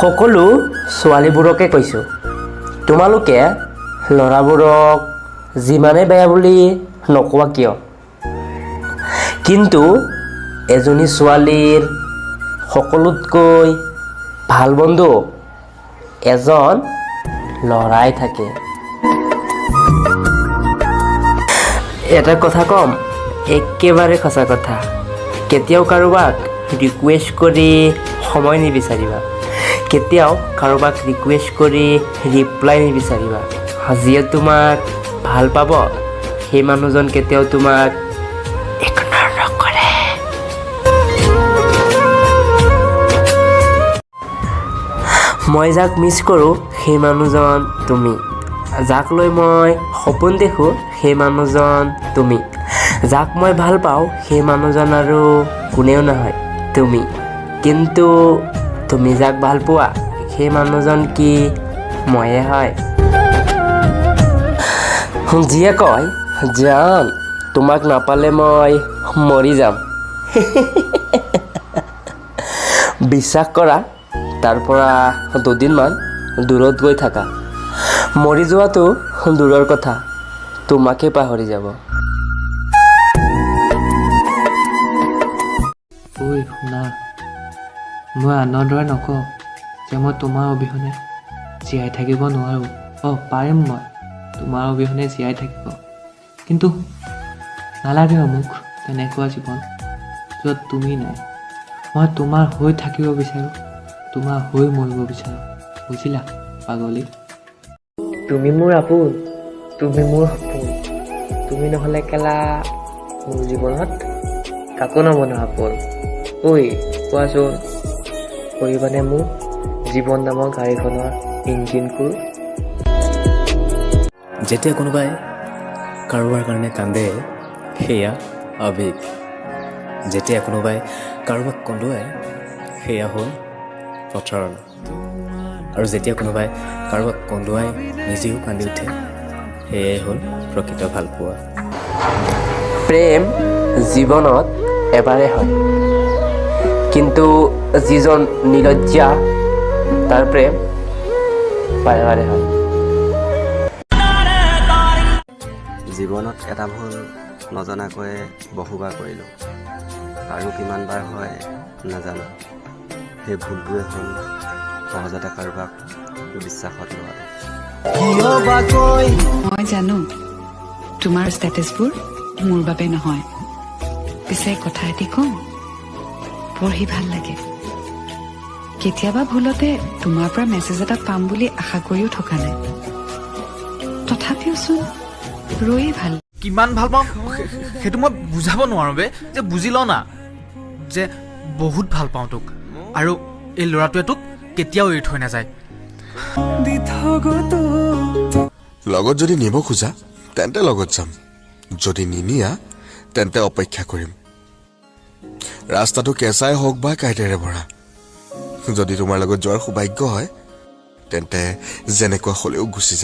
সকলো ছোৱালীবোৰকে কৈছোঁ, তোমালোকে ল'ৰাবোৰক যিমানে বেয়া বুলি নকোৱা কিয়, কিন্তু এজনী ছোৱালীৰ সকলোতকৈ ভাল বন্ধু এজন ল'ৰাই থাকে। এটা কথা ক'ম, একেবাৰে সঁচা কথা, কেতিয়াও কাৰোবাক ৰিকুৱেষ্ট কৰি সময় নিবিচাৰিবা, কেতিয়াও কাৰোবাক ৰিকুৱেষ্ট কৰি ৰিপ্লাই নিবিচাৰিবা। যিয়ে তোমাক ভাল পাব সেই মানুহজন কেতিয়াও তোমাক ইগনৰ নকৰে। মই যাক মিছ কৰোঁ সেই মানুহজন তুমি, যাক লৈ মই সপোন দেখোঁ সেই মানুহজন তুমি, যাক মই ভাল পাওঁ সেই মানুহজন আৰু কোনেও নহয় তুমি। কিন্তু তুমি যাক ভাল পোৱা সেই মানুহজন কি ময়ে হয়? যিয়ে কয় জান তোমাক নাপালে মই মৰি যাম, বিশ্বাস কৰা, তাৰ পৰা দুদিনমান দূৰত গৈ থাকা, মৰি যোৱাটো দূৰৰ কথা, তোমাকে পাহৰি যাব। ঐ শুনা, মই আনৰ দৰে নকওঁ যে মই তোমাৰ অবিহনে জীয়াই থাকিব নোৱাৰোঁ। পাৰিম মই তোমাৰ অবিহনে জীয়াই থাকিব, কিন্তু নালাগে মোক তেনেকুৱা জীৱন য'ত তুমি নাই। মই তোমাৰ হৈ থাকিব বিচাৰোঁ, তোমাৰ হৈ মৰিব বিচাৰোঁ, বুজিলা পাগলী? তুমি মোৰ আপোন, তুমি মোৰ সপোন, তুমি নহ'লে কেলা মোৰ জীৱনত কাকো নবনা আপোন। ঐ কোৱাচোন, কৰিবানে মোক জীৱন নামৰ গাড়ীখনৰ ইঞ্জিনবোৰ? যেতিয়া কোনোবাই কাৰোবাৰ কাৰণে কান্দে সেয়া আৱেগ, যেতিয়া কোনোবাই কাৰোবাক কন্দুৱাই সেয়া হ'ল প্ৰতাৰণা, আৰু যেতিয়া কোনোবাই কাৰোবাক কন্দুৱাই নিজেও কান্দি উঠে সেয়াই হ'ল প্ৰকৃত ভালপোৱা। প্ৰেম জীৱনত এবাৰে হয়, কিন্তু যিজন নিলজ্জা তাৰ প্ৰেম বাৰে বাৰে হয়। জীৱনত এটা ভুল নজনাকৈ বহুবাৰ কৰিলোঁ, আৰু কিমানবাৰ হয় নাজানো। সেই ভুলটোৱে হ'ল সহজতে কাৰোবাক বিশ্বাসত লোৱাটো। মই জানো তোমাৰ ষ্টেটাছবোৰ মোৰ বাবে নহয়, পিছে কথা এটি কওঁ, পঢ়ি ভাল লাগে। কেতিয়াবা ভুলতে তোমাৰ পৰা মেছেজ এটা পাম বুলি আশা কৰিও থকা নাই, তথাপিওচোন ৰৈয়ে ভাল। কিমান ভাল পাওঁ সেইটো মই বুজাব নোৱাৰোঁ বে, যে বুজি ল না যে বহুত ভাল পাওঁ তোক, আৰু এই ল'ৰাটোৱে তোক কেতিয়াও এৰি থৈ নাযায়। লগত যদি নিব খোজা তেন্তে লগত যাম, যদি নিনিয়া তেন্তে অপেক্ষা কৰিম। ৰাস্তাটো কেঁচাই হওক বা কাঁইটেৰে ভৰা, যদি তোমাৰ লগত যোৱাৰ সৌভাগ্য হয় তেন্তে যেনেকুৱা হ'লেও গুচি যাম।